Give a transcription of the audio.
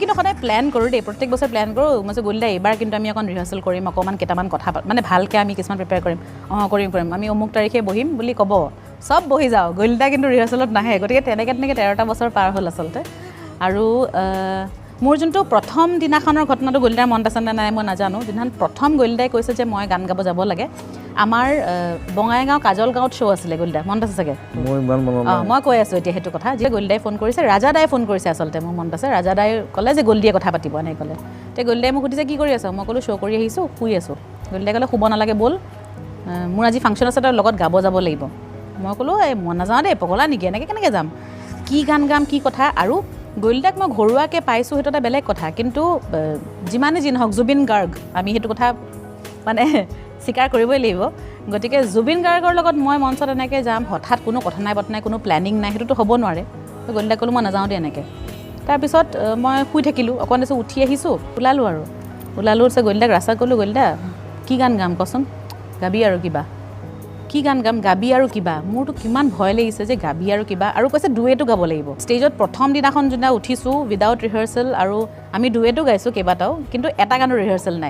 কিন্তু সদায় প্ল্যান কৰোঁ দেই প্ৰত্যেক বছৰ প্ল্যান কৰোঁ মই গ'লে এইবাৰ কিন্তু আমি অকণ ৰিহাৰ্চেল কৰিম অকণমান কেইটামান কথা মানে ভালকৈ আমি কিছুমান প্ৰিপেয়াৰ কৰিম কৰিম আমি অমুক তাৰিখে বহিম বুলি ক'ব চব বহি যাওঁ গ'লদা কিন্তু ৰিহাৰ্চেলত নাহে গতিকে তেনেকৈ 13টা বছৰ পাৰ হ'ল আচলতে আৰু মোৰ যোনটো প্ৰথম দিনাখনৰ ঘটনাটো গ'লদাৰ মনত আছে নে নাই মই নাজানো যিদিনাখন প্ৰথম গ'লদাই কৈছে যে মই গান গাব যাব লাগে আমাৰ বঙাইগাঁও কাজল গাঁৱত শ্ব' আছিলে গ'লদা মনত আছে চাগে মই কৈ আছোঁ এতিয়া সেইটো কথা যে গ'লদাই ফোন কৰিছে ৰাজাদাই ফোন কৰিছে আচলতে মোৰ মনত আছে ৰাজাদাই ক'লে যে গ'লদিয়ে কথা পাতিব এনেকৈ ক'লে তে গ'লদাই মোক সুধিছে কি কৰি আছ মই ক'লোঁ শ্ব' কৰি আহিছোঁ শুই আছোঁ গ'লদাই ক'লে শুব নালাগে ব'ল মোৰ আজি ফাংচন আছে তাৰ লগত গাব যাব লাগিব মই ক'লোঁ এই মই নাযাওঁ দেই পগলা নেকি এনেকৈ কেনেকৈ যাম কি গান গাম কি কথা আৰু গ'লদাক মই ঘৰুৱাকৈ পাইছোঁ সেইটো এটা বেলেগ কথা কিন্তু যিমানেই যি নহওক জুবিন গাৰ্গ আমি সেইটো কথা মানে স্বীকাৰ কৰিবই লাগিব গতিকে জুবিন গাৰ্গৰ লগত মই মঞ্চত এনেকৈ যাম হঠাৎ কোনো কথা নাই বত নাই কোনো প্লেনিং নাই সেইটোতো হ'ব নোৱাৰে গ'লদাক ক'লোঁ মই নাযাওঁ দেই এনেকৈ তাৰপিছত মই শুই থাকিলোঁ অকণ দেৰিছোঁ উঠি আহিছোঁ ওলালোঁ গ'লদাক ৰাস্তাত ক'লোঁ গ'লদা কি গান গাম কচোন গাবি আৰু কিবা কি গান গাম গাবি আৰু কিবা মোৰতো কিমান ভয় লাগিছে যে গাবি আৰু কিবা আৰু কৈছে ডুৱেটো গাব লাগিব ষ্টেজত প্ৰথম দিনাখন যোনদিনা উঠিছোঁ উইদাউট ৰিহাৰ্চেল আৰু আমি ডুৱেটো গাইছোঁ কেইবাটাও কিন্তু এটা গানৰ ৰিহাৰ্চেল নাই